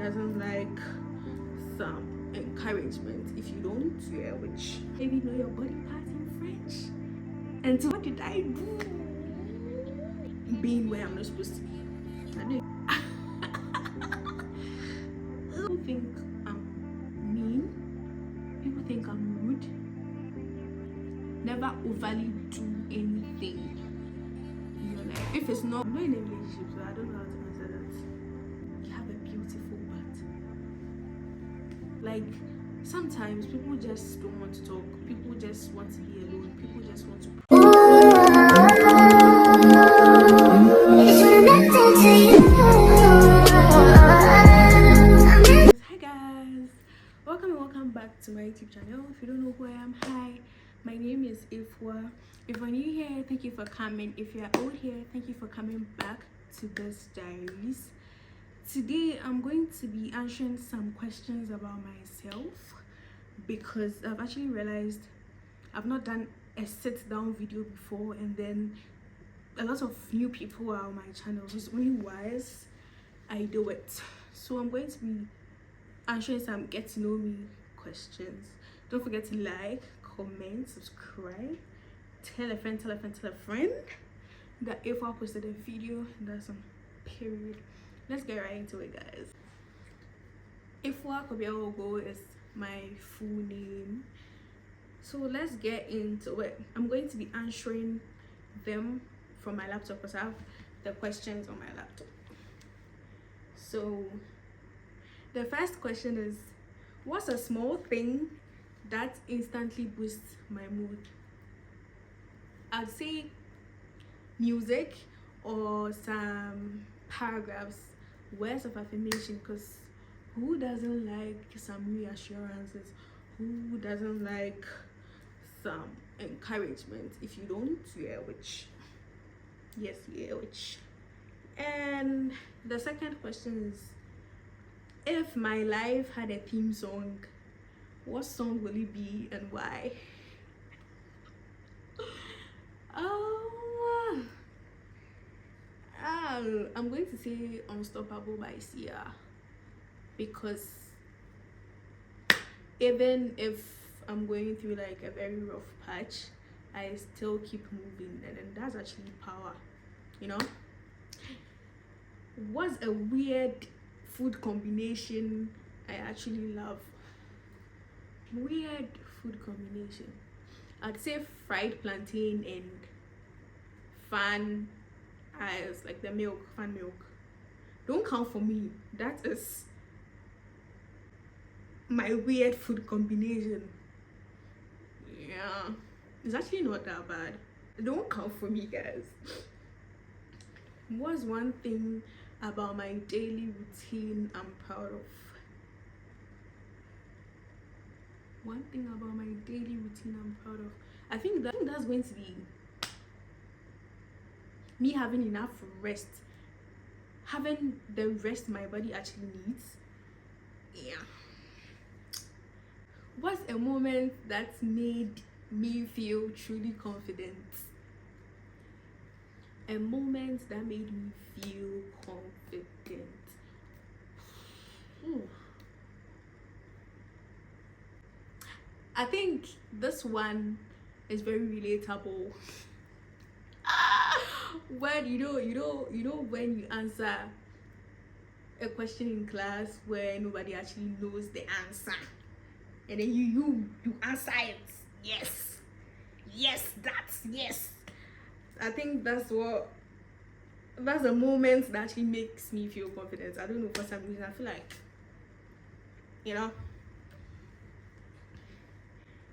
doesn't like some encouragement if you don't wear, which maybe know your body parts in French. And so what did I do? Being where I'm not supposed to be. People think I'm mean. People think I'm rude. Never overly do anything. You know, like if it's not, I'm not in a relationship, so I don't know how to answer that. You have a beautiful butt. Like sometimes people just don't want to talk. People just want to be alone. People just want to. Hi guys, welcome back to my YouTube channel. If you don't know who I am, hi, my name is Ifwa. If you're new here, thank you for coming. If you're old here, thank you for coming back to this diaries. Today I'm going to be answering some questions about myself because I've actually realized I've not done a sit down video before, and then a lot of new people are on my channel. It's only wise I do it. So I'm going to be answering some get to know me questions. Don't forget to like, comment, subscribe, tell a friend that if I posted a video, that's on period. Let's get right into it, guys. Ifwa Kobiawogo is my full name. So let's get into it. I'm going to be answering them from my laptop because I have the questions on my laptop. So the first question is, what's a small thing that instantly boosts my mood? I'd say music or some paragraphs, words of affirmation, because who doesn't like some reassurances? Who doesn't like some encouragement? If you don't, yeah, which yes, yeah, which. And the second question is, if my life had a theme song, what song will it be and why? I'm going to say Unstoppable by Sia, because even if I'm going through like a very rough patch, I still keep moving, and that's actually power, you know. What's a weird food combination I actually love? Weird food combination, I'd say fried plantain and fan as like the milk, fan milk. Don't count for me. That is my weird food combination. Yeah, it's actually not that bad. Don't count for me, guys. What's one thing about my daily routine I'm proud of? One thing about my daily routine I'm proud of, I think that's going to be me having enough rest, having the rest my body actually needs. Yeah. What's a moment that made me feel truly confident? A moment that made me feel confident. I think this one is very relatable. When you know when you answer a question in class where nobody actually knows the answer, and then you answer it. Yes, that's yes. I think that's the moment that actually makes me feel confident. I don't know, for some reason I feel like, you know,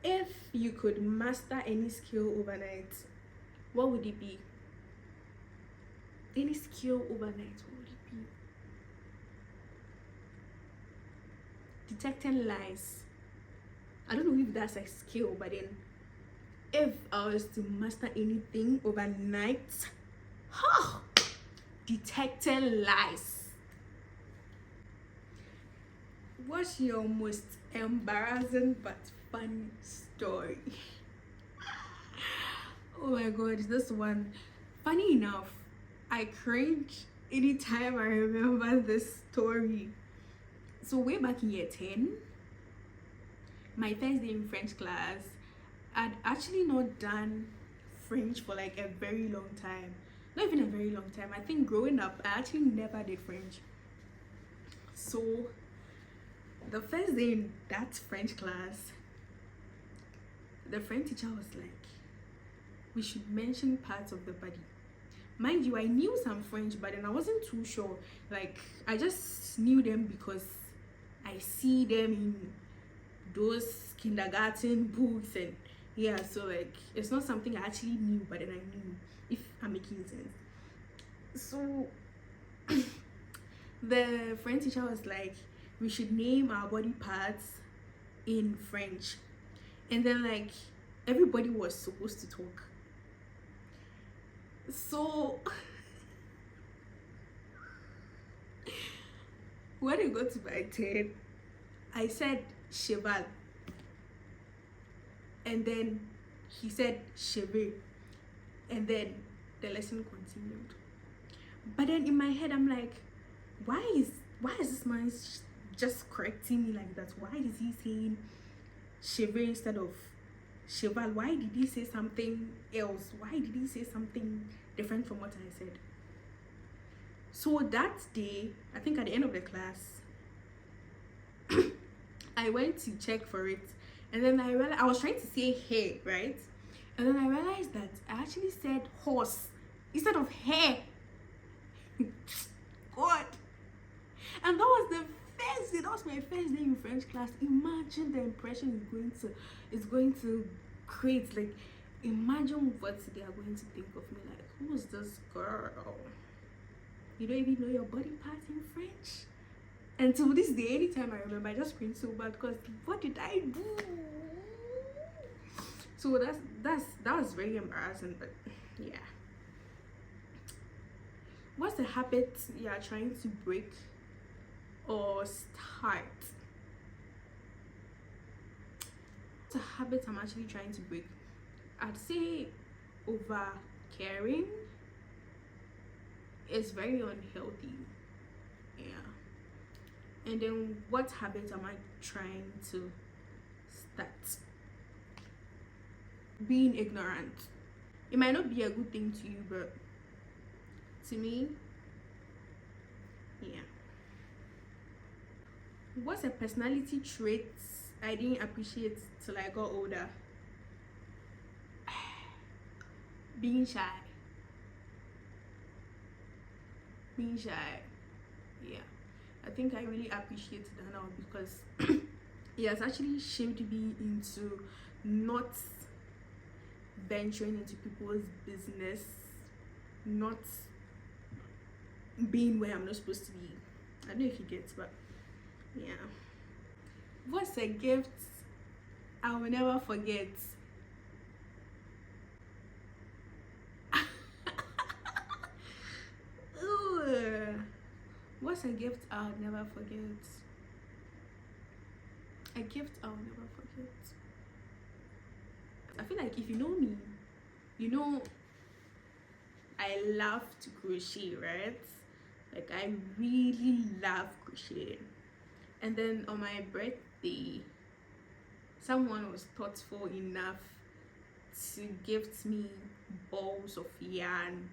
if you could master any skill overnight, what would it be? Any skill overnight, what would it be? Detecting lies. I don't know if that's a skill, but then if I was to master anything overnight, detecting lies. What's your most embarrassing but funny story? Oh my god, this one. Funny enough, I cringe anytime I remember this story. So way back in year 10, my first day in French class, I'd actually not done French for like a very long time. Not even a very long time. I think growing up, I actually never did French. So the first day in that French class, the French teacher was like, we should mention parts of the body. Mind you, I knew some French, but then I wasn't too sure. Like, I just knew them because I see them in those kindergarten books, and yeah, so like it's not something I actually knew, but then I knew, if I'm making sense. So the French teacher was like, we should name our body parts in French, and then like everybody was supposed to talk. So when it got to my turn, I said cheval, and then he said cheval, and then the lesson continued. But then in my head, I'm like, why is this man just correcting me like that? Why is he saying cheval instead of cheval? Why did he say something else? Why did he say something different from what I said? So that day, I think at the end of the class, I went to check for it, and then I realized I was trying to say hair, right? And then I realized that I actually said horse instead of hair. God. And that was the first day. That was my first day in French class. Imagine the impression it's going to create. Like, imagine what they are going to think of me. Like, who is this girl? You don't even know your body parts in French. And to this day, anytime I remember, I just cringe so bad because what did I do? So that was very embarrassing, but yeah. What's the habit you are trying to break or start? It's a habit I'm actually trying to break. I'd say over caring is very unhealthy. Yeah. And then what habit am I trying to start? Being ignorant. It might not be a good thing to you, but to me, yeah. What's a personality trait I didn't appreciate till I got older? Being shy. Yeah, I think I really appreciate that now because it has actually shaped me into not venturing into people's business, not being where I'm not supposed to be. I don't know if you get, but yeah. What's a gift I will never forget? Ooh, what's a gift I'll never forget? A gift I'll never forget. I feel like if you know me, you know I love to crochet, right? Like, I really love crocheting. And then on my birthday, someone was thoughtful enough to gift me balls of yarn,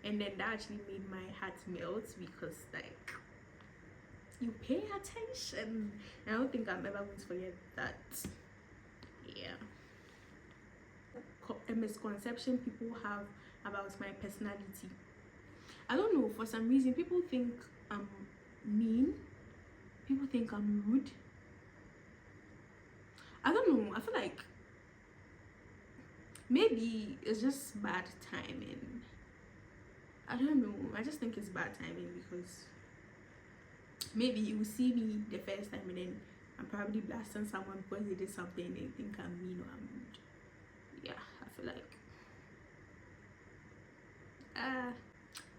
and then that actually made my heart melt because, like, you pay attention. I don't think I'm ever going to forget that. Yeah. A misconception people have about my personality. I don't know, for some reason people think I'm mean, people think I'm rude. I don't know, I feel like maybe it's just bad timing. I don't know, I just think it's bad timing because maybe you will see me the first time and then I'm probably blasting someone because they did something and they think I'm mean or I'm rude. Yeah, I feel like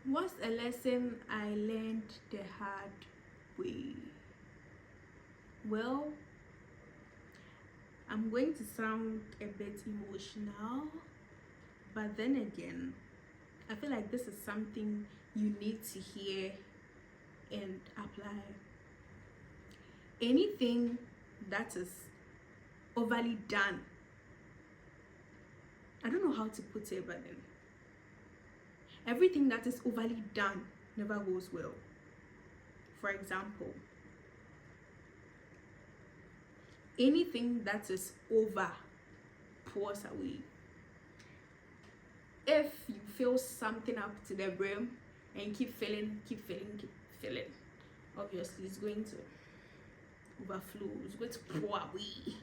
what's a lesson I learned the hard way? Well, I'm going to sound a bit emotional, but then again, I feel like this is something you need to hear and apply. anything that is overly done, I don't know how to put it, but then everything that is overly done never goes well. For example, anything that is over pours away. If you fill something up to the brim and keep filling, obviously it's going to overflow, it's going to pour away.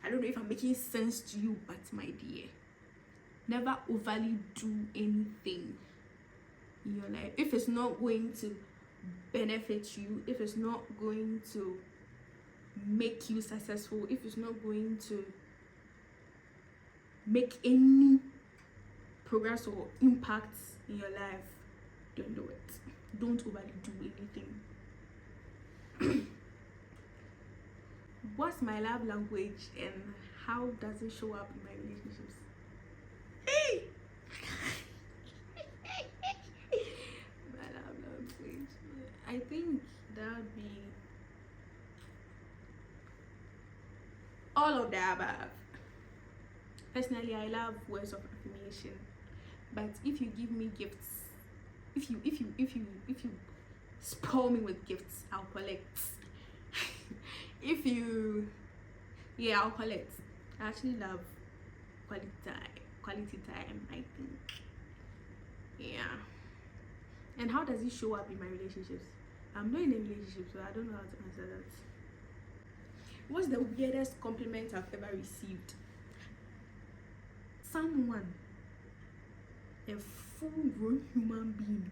I don't know if I'm making sense to you, but my dear, never overly do anything in your life if it's not going to benefit you, if it's not going to make you successful, if it's not going to make any progress or impact in your life. Don't do it. Don't overly do anything. What's my love language and how does it show up in my relationships? Hey! My love language, I think that would be all of the above. Personally, I love words of affirmation, but if you give me gifts, if you spoil me with gifts, I'll collect. I'll collect. I actually love quality time, I think. Yeah. And how does it show up in my relationships? I'm not in a relationship, so I don't know how to answer that. What's the weirdest compliment I've ever received? Someone, a full-grown human being,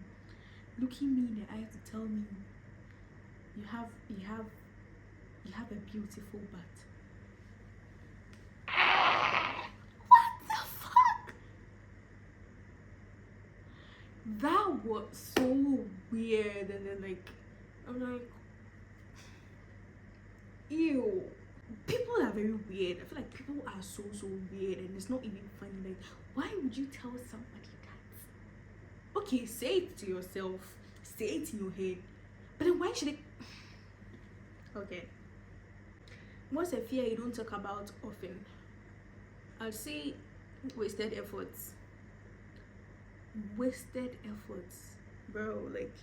looking me in the eye to tell me, you have a beautiful butt. What the fuck? That was so weird. And then I'm like, ew. People are very weird. I feel like people are so weird, and it's not even funny. Like, why would you tell somebody that? Okay, say it to yourself, say it in your head, but then why should it? Okay, what's a fear you don't talk about often? I'll say wasted efforts. Bro. Like,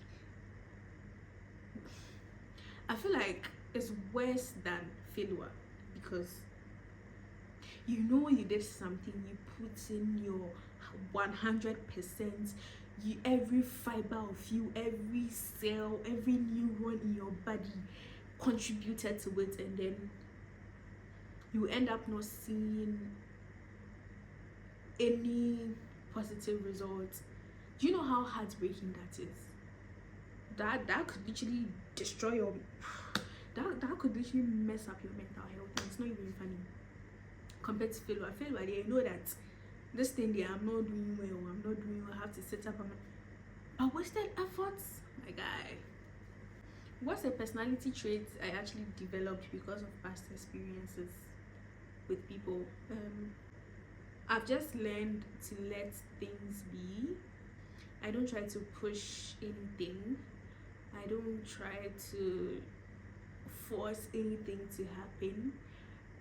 I feel like it's worse than failure, because you know you did something, you put in your 100%, every fiber of you, every cell, every neuron in your body contributed to it, and then you end up not seeing any positive results. Do you know how heartbreaking that is? That could literally destroy your that could literally mess up your mental health, and it's not even funny compared to failure. Failure, you know that this thing there, I'm not doing well, I have to set up but wasted efforts, my guy. What's a personality trait I actually developed because of past experiences with people? I've just learned to let things be. I don't try to push anything. I don't try to force anything to happen.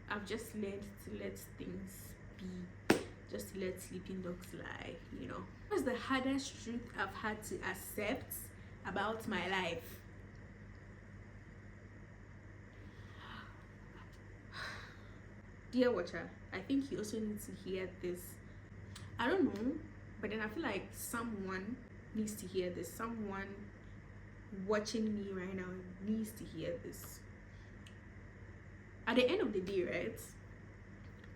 I've just learned to let things be, just to let sleeping dogs lie, you know. What's the hardest truth I've had to accept about my life? Dear watcher, I think you also need to hear this. I don't know, but then I feel like someone needs to hear this. Someone watching me right now needs to hear this. At the end of the day, right,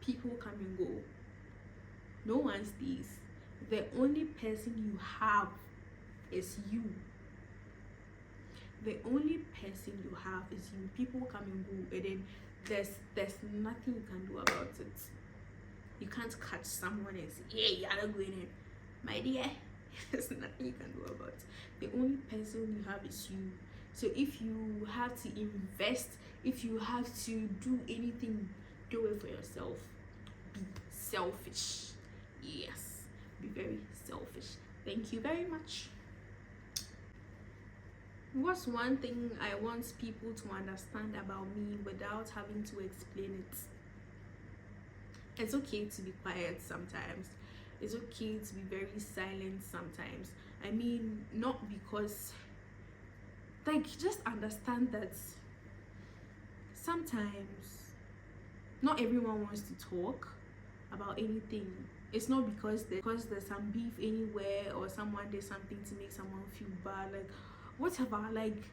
people come and go. No one stays. The only person you have is you. The only person you have is you. People come and go, and then there's nothing you can do about it. You can't catch someone and say, yeah, you're not going in. My dear, there's nothing you can do about it. The only person you have is you. So if you have to invest, if you have to do anything, do it for yourself. Be selfish. Yes, be very selfish. Thank you very much. What's one thing I want people to understand about me without having to explain it? It's okay to be quiet sometimes. It's okay to be very silent sometimes. I mean, not because, like, just understand that sometimes not everyone wants to talk about anything. It's not because there's some beef anywhere or someone did something to make someone feel bad, like whatever. Like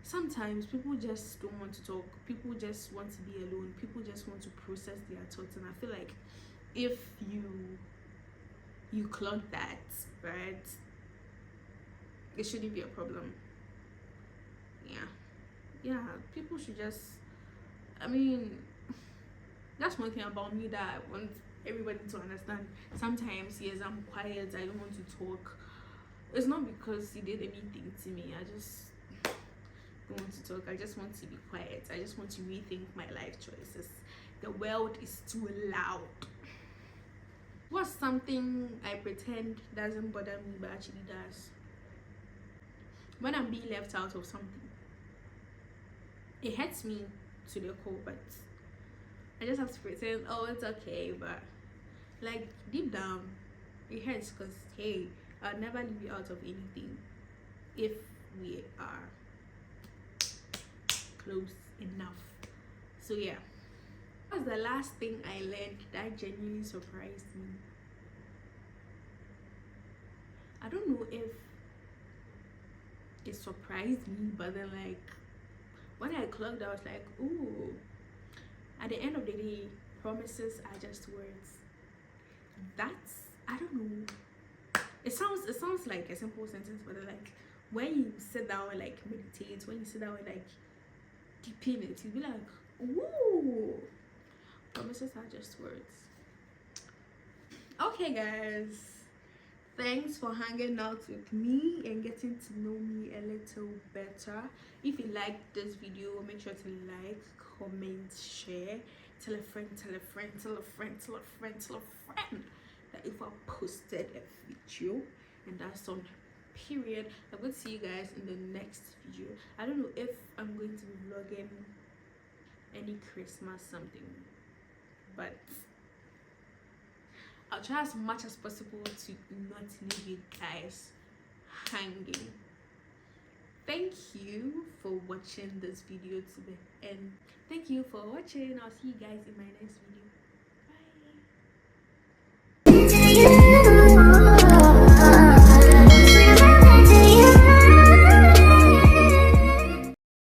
sometimes people just don't want to talk, people just want to be alone, people just want to process their thoughts. And I feel like if you clog that, right, it shouldn't be a problem. Yeah, people should just, I mean, that's one thing about me that I want everybody to understand. Sometimes, yes, I'm quiet, I don't want to talk. It's not because he did anything to me. I just don't want to talk. I just want to be quiet. I just want to rethink my life choices. The world is too loud. What's something I pretend doesn't bother me but actually does? When I'm being left out of something, it hurts me to the core, but I just have to pretend, oh, it's okay. But like deep down, it hurts because hey, I'll never leave you out of anything if we are close enough. So yeah, what's the last thing I learned that genuinely surprised me? I don't know if it surprised me, but then like when I clocked, I was like, ooh. At the end of the day, promises are just words. That's, I don't know. It sounds like a simple sentence, but like when you sit down and like meditate, when you sit down and like deep in it, you'll be like, ooh, promises are just words. Okay, guys, thanks for hanging out with me and getting to know me a little better. If you liked this video, make sure to like, comment, share, tell a friend, tell a friend, tell a friend, tell a friend, tell a friend that if I posted a video, and that's on period. I'm going to see you guys in the next video. I don't know if I'm going to be vlogging any Christmas something, but I'll try as much as possible to not leave you guys hanging. Thank you for watching this video to the end. Thank you for watching. I'll see you guys in my next video.